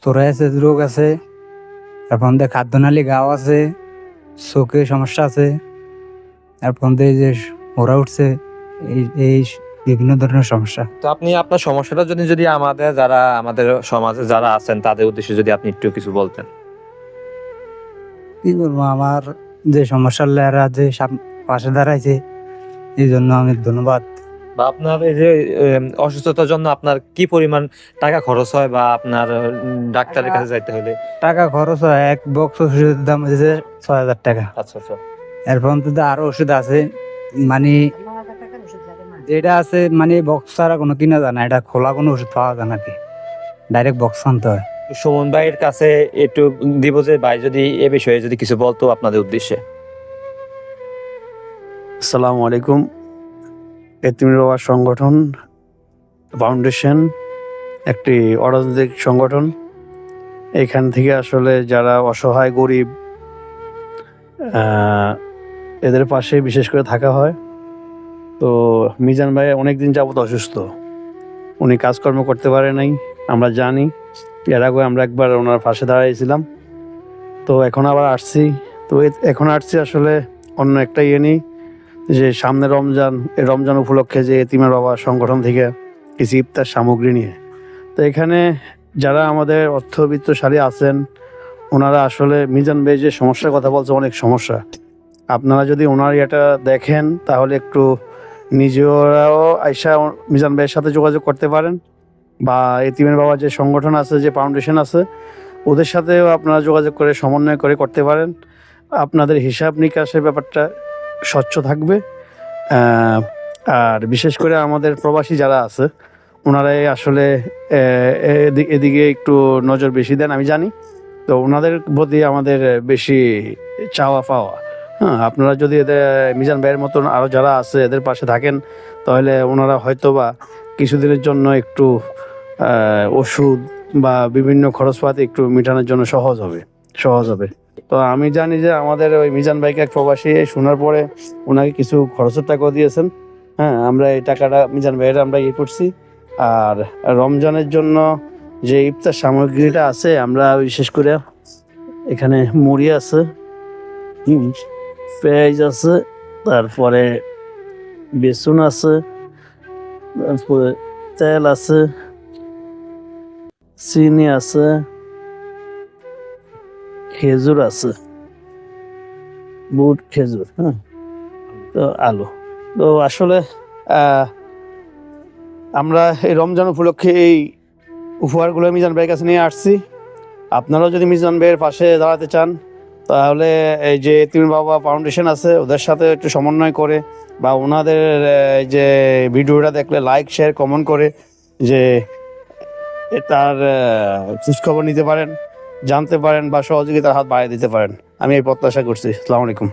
সোরায়াসিস রোগ আছে, এখন খাদ্যনালী ঘাও আছে, চোখে সমস্যা আছে, এখন যে ওরা উঠছে, এই এই বিভিন্ন ধরনের সমস্যা। তো আপনি আপনার সমস্যাটা যদি আমাদের সমাজে যারা আছেন তাদের উদ্দেশ্যে যদি আপনি একটু কিছু বলতেন। কি বলবো, আমার যে সমস্যার লেরা যে পাশে দাঁড়াইছে, এই জন্য আমি ধন্যবাদ। বা আপনার এই যে অসুস্থতার জন্য আপনার কি পরিমাণ টাকা খরচ হয়, বা আপনার ডাক্তারের কাছে যাইতে হলে? টাকা খরচ হয়, এক বক্স ওষুধের দাম হচ্ছে 6,000 টাকা। আচ্ছা আচ্ছা। এরপর তো আরো ওষুধ আছে, মানে যেটা আছে মানে বক্স ছাড়া কোনো কিনা যায় না, এটা খোলা কোনো ওষুধ পাওয়া যায় নাকি, ডাইরেক্ট বক্স আনতে হয়। সুমন ভাইয়ের কাছে একটু দিব যে ভাই যদি এ বিষয়ে যদি কিছু বলতো আপনাদের উদ্দেশ্যে। আসসালামু আলাইকুম। এতিমের বাবা সংগঠন ফাউন্ডেশন একটি অরাজনৈতিক সংগঠন। এখান থেকে আসলে যারা অসহায় গরিব, এদের পাশে বিশেষ করে থাকা হয়। তো মিজান ভাই অনেকদিন যাবত অসুস্থ, উনি কাজকর্ম করতে পারে নাই, আমরা জানি। এর আগে আমরা একবার ওনার পাশে দাঁড়াইছিলাম, তো এখন আবার আসছি। তো এখন আসছি আসলে অন্য একটা নিই, যে সামনে রমজান, এই রমজান উপলক্ষে যে এতিমের বাবা সংগঠন থেকে কিছু ইফতার সামগ্রী নিয়ে। তো এখানে যারা আমাদের অর্থবিত্তশালী আছেন, ওনারা আসলে মিজান ভাই যে সমস্যার কথা বলছে, অনেক সমস্যা। আপনারা যদি ওনার এটা দেখেন তাহলে একটু নিজেরাও আইসা মিজান ভাইয়ের সাথে যোগাযোগ করতে পারেন, বা এতিমের বাবা যে সংগঠন আছে, যে ফাউন্ডেশন আছে, ওদের সাথেও আপনারা যোগাযোগ করে সমন্বয় করে করতে পারেন। আপনাদের হিসাব নিকাশের ব্যাপারটা স্বচ্ছ থাকবে। আর বিশেষ করে আমাদের প্রবাসী যারা আছে, ওনারাই আসলে এদিকে একটু নজর বেশি দেন, আমি জানি। তো ওনাদের প্রতি আমাদের বেশি চাওয়া পাওয়া। হ্যাঁ, আপনারা যদি এদের মিজান ভাইয়ের মতন আরও যারা আছে এদের পাশে থাকেন, তাহলে ওনারা হয়তোবা কিছুদিনের জন্য একটু ওষুধ বা বিভিন্ন খরচপাতি একটু মেটানোর জন্য সহজ হবে। তো আমি জানি যে আমাদের ওই মিজান ভাইকে এক প্রবাসী শোনার পরে ওনাকে কিছু খরচের টাকাও দিয়েছেন। হ্যাঁ, আমরা এই টাকাটা মিজান ভাইয়ের আমরা করছি। আর রমজানের জন্য যে ইফতার সামগ্রীটা আছে, আমরা বিশেষ করে এখানে মুড়ি আছে, পেঁয়াজ আছে, তারপরে বেসন আছে, তারপরে তেল আছে, চিনি আছে, খেজুর আছে, বুট খেজুর, হ্যাঁ, তো আলু। তো আসলে আমরা এই রমজান উপলক্ষে এই উপহারগুলো মিজান ভাইয়ের কাছে নিয়ে আসছি। আপনারাও যদি মিজান ভাইয়ের পাশে দাঁড়াতে চান, তাহলে এই যে এতিমের বাবা ফাউন্ডেশন আছে, ওদের সাথে একটু সমন্বয় করে, বা ওনাদের যে ভিডিওটা দেখলে লাইক শেয়ার কমেন্ট করে যে তার খোঁজখবর নিতে পারেন, জানতে পারেন, বা সহযোগিতার হাত বাড়িয়ে দিতে পারেন। আমি এই প্রত্যাশা করছি। আসসালামু আলাইকুম।